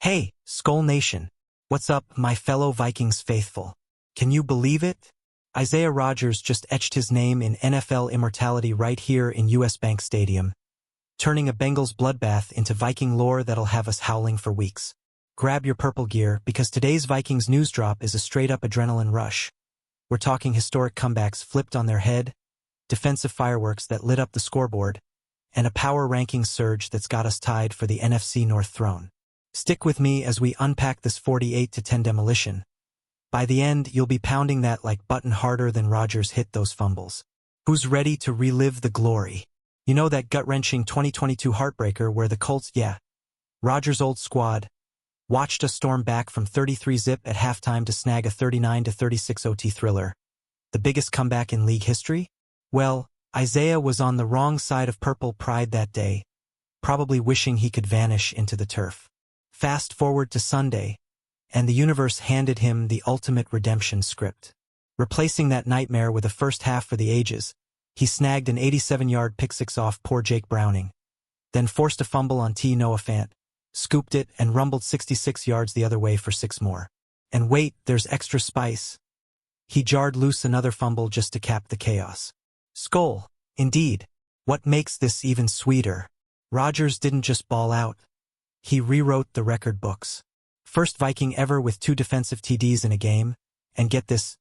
Hey, Skull Nation. What's up, my fellow Vikings faithful? Can you believe it? Isaiah Rodgers just etched his name in NFL immortality right here in US Bank Stadium, turning a Bengals bloodbath into Viking lore that'll have us howling for weeks. Grab your purple gear because today's Vikings news drop is a straight-up adrenaline rush. We're talking historic comebacks flipped on their head, defensive fireworks that lit up the scoreboard, and a power rankings surge that's got us tied for the NFC North throne. Stick with me as we unpack this 48-10 demolition. By the end, you'll be pounding that like button harder than Rodgers hit those fumbles. Who's ready to relive the glory? You know that gut-wrenching 2022 heartbreaker where the Colts, Rodgers' old squad, watched us storm back from 33-zip at halftime to snag a 39-36 OT thriller. The biggest comeback in league history? Well, Isaiah was on the wrong side of purple pride that day, probably wishing he could vanish into the turf. Fast forward to Sunday, and the universe handed him the ultimate redemption script. Replacing that nightmare with a first half for the ages, he snagged an 87-yard pick-six off poor Jake Browning, then forced a fumble on Noah Fant, scooped it, and rumbled 66 yards the other way for 6 more. And wait, there's extra spice. He jarred loose another fumble just to cap the chaos. Skull, indeed. What makes this even sweeter? Rodgers didn't just ball out. He rewrote the record books. First Viking ever with 2 defensive TDs in a game, and get this,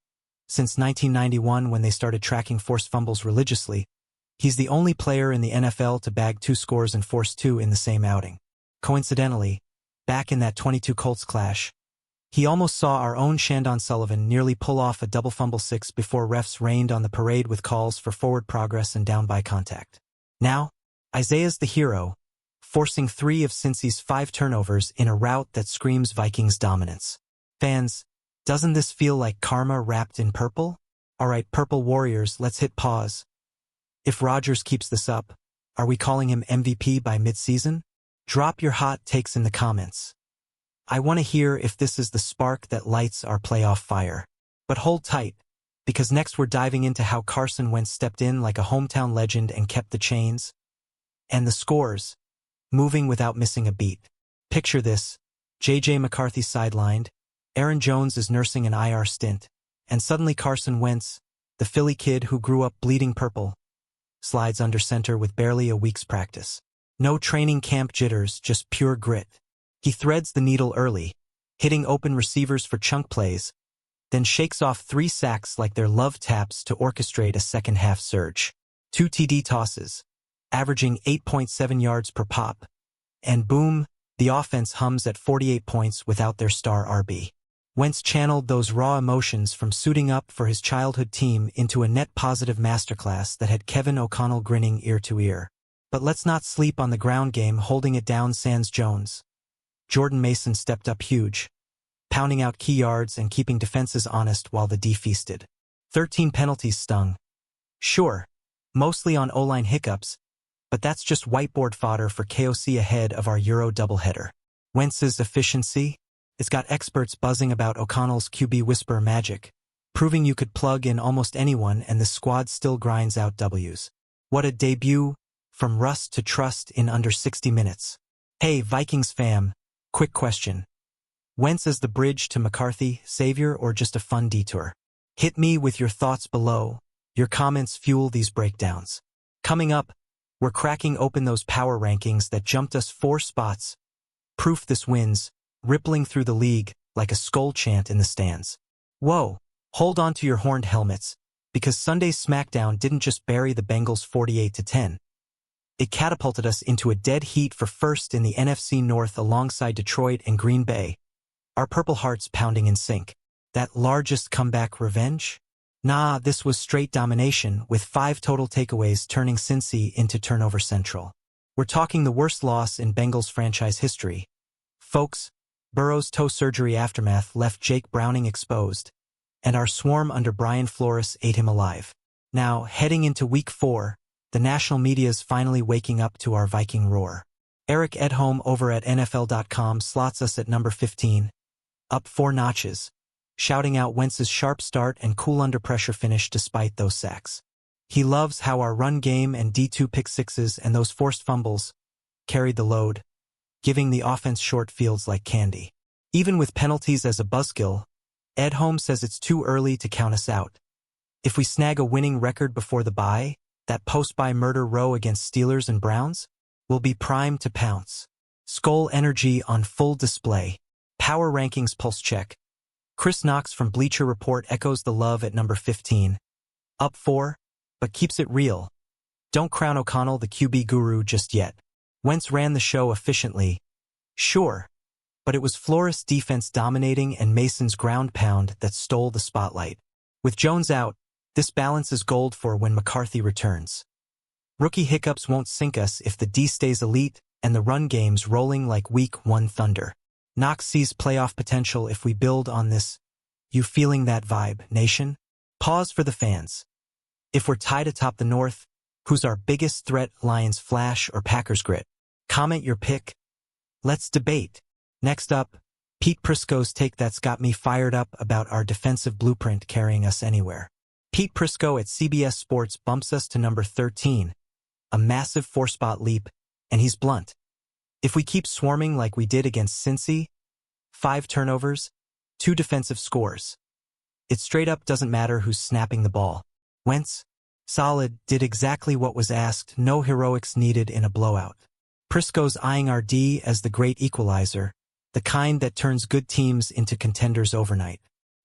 since 1991 when they started tracking forced fumbles religiously, he's the only player in the NFL to bag 2 scores and force 2 in the same outing. Coincidentally, back in that 22 Colts clash, he almost saw our own Shandon Sullivan nearly pull off a double fumble 6 before refs rained on the parade with calls for forward progress and down by contact. Now, Isaiah's the hero, forcing 3 of Cincy's 5 turnovers in a rout that screams Vikings dominance. Fans, doesn't this feel like karma wrapped in purple? Alright, Purple Warriors, let's hit pause. If Rodgers keeps this up, are we calling him MVP by mid-season? Drop your hot takes in the comments. I want to hear if this is the spark that lights our playoff fire. But hold tight, because next we're diving into how Carson Wentz stepped in like a hometown legend and kept the chains. And the scores, moving without missing a beat. Picture this, J.J. McCarthy sidelined, Aaron Jones is nursing an IR stint, and suddenly Carson Wentz, the Philly kid who grew up bleeding purple, slides under center with barely a week's practice. No training camp jitters, just pure grit. He threads the needle early, hitting open receivers for chunk plays, then shakes off 3 sacks like they're love taps to orchestrate a second-half surge. 2 TD tosses, averaging 8.7 yards per pop, and boom, the offense hums at 48 points without their star RB. Wentz channeled those raw emotions from suiting up for his childhood team into a net positive masterclass that had Kevin O'Connell grinning ear to ear. But let's not sleep on the ground game holding it down sans Jones. Jordan Mason stepped up huge, pounding out key yards and keeping defenses honest while the D feasted. 13 penalties stung. Sure, mostly on O-line hiccups, but that's just whiteboard fodder for KOC ahead of our Euro doubleheader. Wentz's efficiency? It's got experts buzzing about O'Connell's QB whisper magic, proving you could plug in almost anyone and the squad still grinds out W's. What a debut, from rust to trust in under 60 minutes. Hey, Vikings fam, quick question. Wentz as the bridge to McCarthy, savior, or just a fun detour? Hit me with your thoughts below. Your comments fuel these breakdowns. Coming up, we're cracking open those power rankings that jumped us 4 spots. Proof this wins, rippling through the league like a skull chant in the stands. Whoa, hold on to your horned helmets, because Sunday's SmackDown didn't just bury the Bengals 48-10. It catapulted us into a dead heat for first in the NFC North alongside Detroit and Green Bay. Our purple hearts pounding in sync. That largest comeback revenge? Nah, this was straight domination, with 5 total takeaways turning Cincy into turnover central. We're talking the worst loss in Bengals franchise history. Folks, Burrow's toe surgery aftermath left Jake Browning exposed, and our swarm under Brian Flores ate him alive. Now, heading into Week 4, the national media's finally waking up to our Viking roar. Eric Edholm over at NFL.com slots us at number 15, up 4 notches, shouting out Wentz's sharp start and cool under-pressure finish despite those sacks. He loves how our run game and D2 pick-sixes and those forced fumbles carried the load, giving the offense short fields like candy. Even with penalties as a buzzkill, Ed Holmes says it's too early to count us out. If we snag a winning record before the bye, that post-bye murder row against Steelers and Browns, we'll be primed to pounce. Skull energy on full display. Power rankings pulse check. Chris Knox from Bleacher Report echoes the love at number 15. Up 4, but keeps it real. Don't crown O'Connell the QB guru just yet. Wentz ran the show efficiently. Sure, but it was Flores' defense dominating and Mason's ground pound that stole the spotlight. With Jones out, this balance is gold for when McCarthy returns. Rookie hiccups won't sink us if the D stays elite and the run game's rolling like Week 1 thunder. Knox sees playoff potential if we build on this. You feeling that vibe, nation? Pause for the fans. If we're tied atop the North, who's our biggest threat, Lions Flash or Packers Grit? Comment your pick. Let's debate. Next up, Pete Prisco's take that's got me fired up about our defensive blueprint carrying us anywhere. Pete Prisco at CBS Sports bumps us to number 13, a massive 4-spot leap, and he's blunt. If we keep swarming like we did against Cincy, 5 turnovers, 2 defensive scores. It straight up doesn't matter who's snapping the ball. Wentz, solid, did exactly what was asked, no heroics needed in a blowout. Prisco's eyeing our D as the great equalizer, the kind that turns good teams into contenders overnight.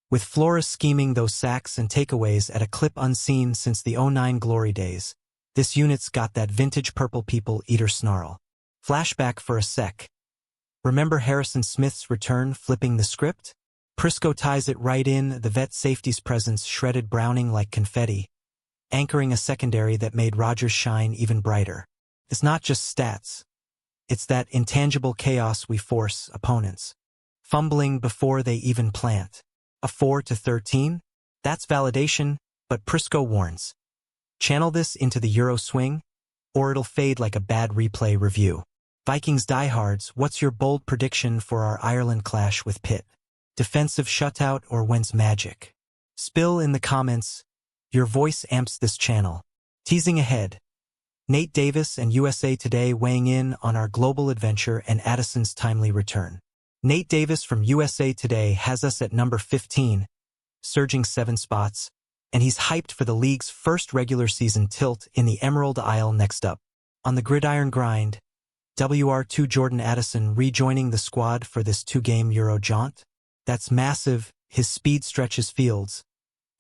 With Flores scheming those sacks and takeaways at a clip unseen since the '09 glory days, this unit's got that vintage purple people eater snarl. Flashback for a sec. Remember Harrison Smith's return flipping the script? Prisco ties it right in, the vet safety's presence shredded Browning like confetti, anchoring a secondary that made Rodgers shine even brighter. It's not just stats. It's that intangible chaos we force opponents, fumbling before they even plant. A 4-13? That's validation, but Prisco warns. Channel this into the Euro swing, or it'll fade like a bad replay review. Vikings diehards, what's your bold prediction for our Ireland clash with Pitt? Defensive shutout or Wentz magic? Spill in the comments. Your voice amps this channel. Teasing ahead. Nate Davis and USA Today weighing in on our global adventure and Addison's timely return. Nate Davis from USA Today has us at number 15, surging 7 spots, and he's hyped for the league's first regular season tilt in the Emerald Isle next up. On the gridiron grind, WR2 Jordan Addison rejoining the squad for this 2-game Euro jaunt? That's massive, his speed stretches fields,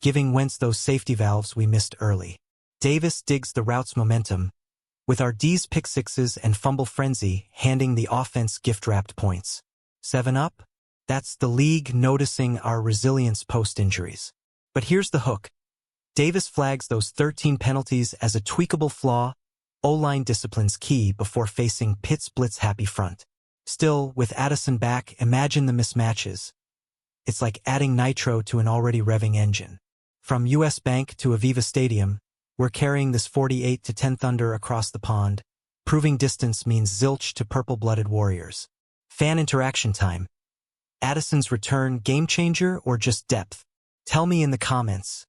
giving Wentz those safety valves we missed early. Davis digs the route's momentum, with our D's pick sixes and fumble frenzy handing the offense gift-wrapped points. 7 up? That's the league noticing our resilience post-injuries. But here's the hook. Davis flags those 13 penalties as a tweakable flaw, O-line discipline's key before facing Pitt's blitz-happy front. Still, with Addison back, imagine the mismatches. It's like adding nitro to an already revving engine. From US Bank to Aviva Stadium, we're carrying this 48-10 thunder across the pond. Proving distance means zilch to purple-blooded warriors. Fan interaction time. Addison's return game changer or just depth? Tell me in the comments.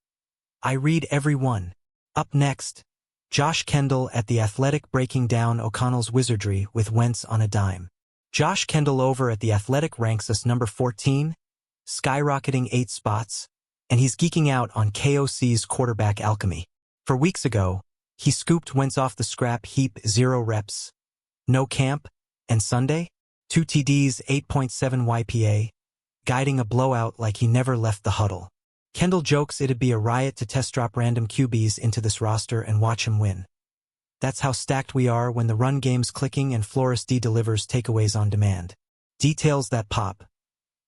I read every one. Up next, Josh Kendall at The Athletic breaking down O'Connell's wizardry with Wentz on a dime. Josh Kendall over at The Athletic ranks us number 14, skyrocketing 8 spots, and he's geeking out on KOC's quarterback alchemy. For weeks ago, he scooped Wentz off the scrap heap 0 reps, no camp, and Sunday, 2 TDs, 8.7 YPA, guiding a blowout like he never left the huddle. Kendall jokes it'd be a riot to test drop random QBs into this roster and watch him win. That's how stacked we are when the run game's clicking and Flores D delivers takeaways on demand. Details that pop.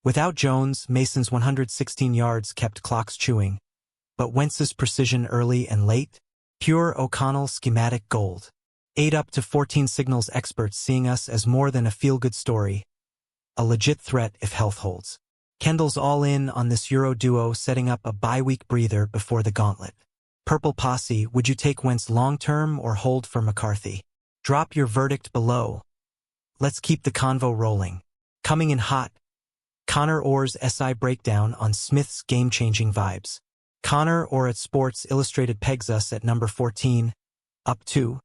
Without Jones, Mason's 116 yards kept clocks chewing, but Wentz's precision early and late, pure O'Connell schematic gold. 8 up to 14 signals experts seeing us as more than a feel-good story, a legit threat if health holds. Kendall's all in on this Euro duo setting up a bye-week breather before the gauntlet. Purple Posse, would you take Wentz long-term or hold for McCarthy? Drop your verdict below. Let's keep the convo rolling. Coming in hot, Connor Orr's SI breakdown on Smith's game-changing vibes. Connor Orr at Sports Illustrated pegs us at number 14, up 2,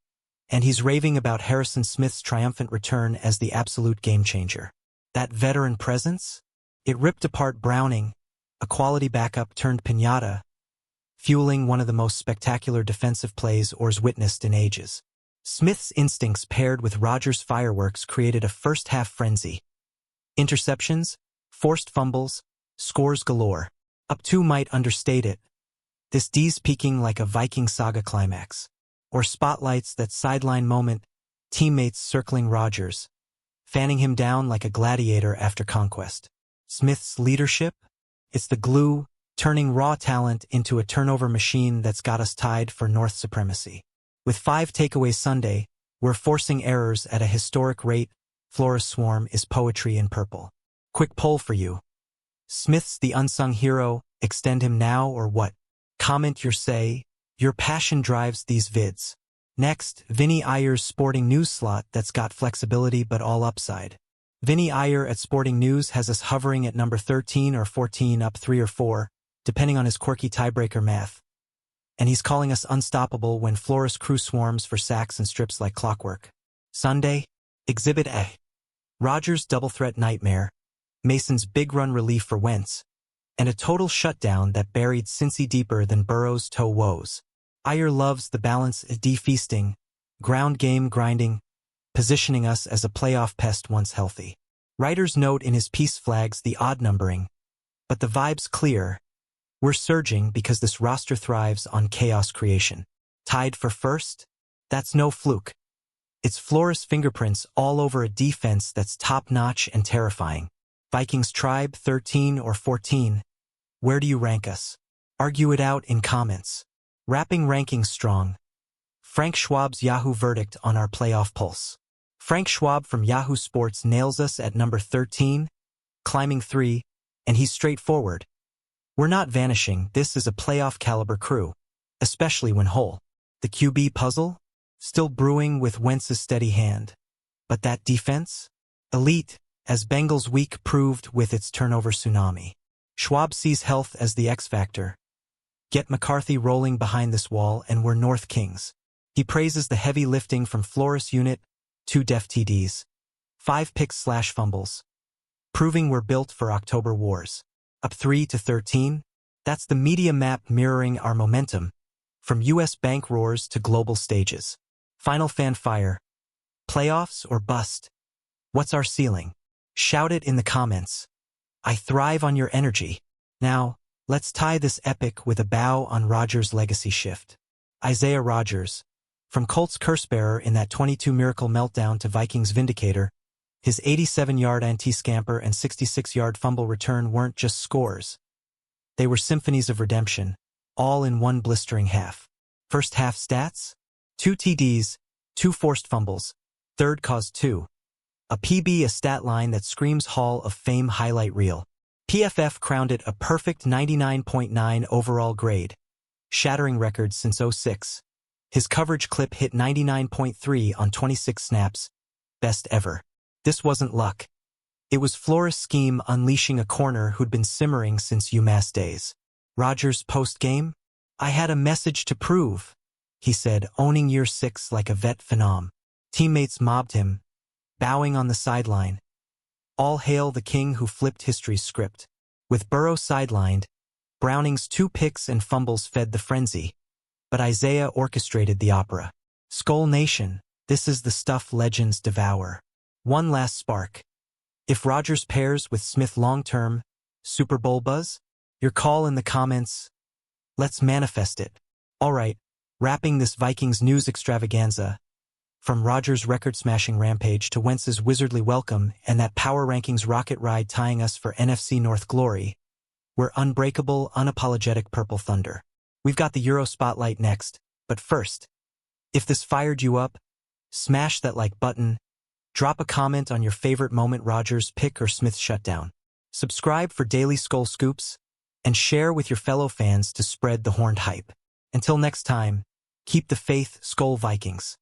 And he's raving about Harrison Smith's triumphant return as the absolute game-changer. That veteran presence? It ripped apart Browning, a quality backup turned piñata, fueling one of the most spectacular defensive plays Orr's witnessed in ages. Smith's instincts paired with Rodgers' fireworks created a first-half frenzy. Interceptions, forced fumbles, scores galore. Up 2 might understate it. This D's peaking like a Viking saga climax. Or spotlights that sideline moment, teammates circling Rodgers, fanning him down like a gladiator after conquest. Smith's leadership? It's the glue, turning raw talent into a turnover machine that's got us tied for North supremacy. With 5 takeaways Sunday, we're forcing errors at a historic rate. Flora's swarm is poetry in purple. Quick poll for you. Smith's the unsung hero, extend him now or what? Comment your say. Your passion drives these vids. Next, Vinny Iyer's Sporting News slot that's got flexibility but all upside. Vinny Iyer at Sporting News has us hovering at number 13 or 14, up 3 or 4, depending on his quirky tiebreaker math. And he's calling us unstoppable when Flora's crew swarms for sacks and strips like clockwork. Sunday, Exhibit A. Rodgers' double-threat nightmare, Mason's big run relief for Wentz, and a total shutdown that buried Cincy deeper than Burrow's toe woes. Iyer loves the balance of de-feasting, ground game grinding, positioning us as a playoff pest once healthy. Writer's note in his piece flags the odd numbering, but the vibe's clear. We're surging because this roster thrives on chaos creation. Tied for first? That's no fluke. It's Flora's fingerprints all over a defense that's top-notch and terrifying. Vikings tribe 13 or 14. Where do you rank us? Argue it out in comments. Wrapping rankings strong. Frank Schwab's Yahoo verdict on our playoff pulse. Frank Schwab from Yahoo Sports nails us at number 13, climbing 3, and he's straightforward. We're not vanishing, this is a playoff-caliber crew, especially when whole. The QB puzzle? Still brewing with Wentz's steady hand. But that defense? Elite, as Bengals' week proved with its turnover tsunami. Schwab sees health as the X-factor. Get McCarthy rolling behind this wall and we're North Kings. He praises the heavy lifting from Flores unit, 2 def TDs, 5 picks/fumbles. Proving we're built for October wars. Up 3 to 13? That's the media map mirroring our momentum, from U.S. bank roars to global stages. Final fanfare. Playoffs or bust? What's our ceiling? Shout it in the comments. I thrive on your energy. Now, let's tie this epic with a bow on Rodgers' legacy shift. Isaiah Rodgers, from Colts curse-bearer in that 22 miracle meltdown to Vikings vindicator, his 87-yard anti-scamper and 66-yard fumble return weren't just scores. They were symphonies of redemption, all in one blistering half. First half stats? 2 TDs, 2 forced fumbles, third caused 2. A PB, a stat line that screams Hall of Fame highlight reel. PFF crowned it a perfect 99.9 overall grade, shattering records since '06. His coverage clip hit 99.3 on 26 snaps, best ever. This wasn't luck. It was Flores' scheme unleashing a corner who'd been simmering since UMass days. Rodgers' post-game? I had a message to prove, he said, owning year 6 like a vet phenom. Teammates mobbed him, bowing on the sideline. All hail the king who flipped history's script. With Burrow sidelined, Browning's 2 picks and fumbles fed the frenzy. But Isaiah orchestrated the opera. Skull Nation, this is the stuff legends devour. One last spark. If Rodgers pairs with Smith long-term, Super Bowl buzz? Your call in the comments. Let's manifest it. All right, wrapping this Vikings news extravaganza. From Rodgers' record-smashing rampage to Wentz's wizardly welcome and that power rankings rocket ride tying us for NFC North glory, we're unbreakable, unapologetic Purple Thunder. We've got the Euro Spotlight next, but first, if this fired you up, smash that like button, drop a comment on your favorite moment Rodgers pick or Smith shutdown. Subscribe for daily Skull scoops, and share with your fellow fans to spread the horned hype. Until next time, keep the faith, Skull Vikings.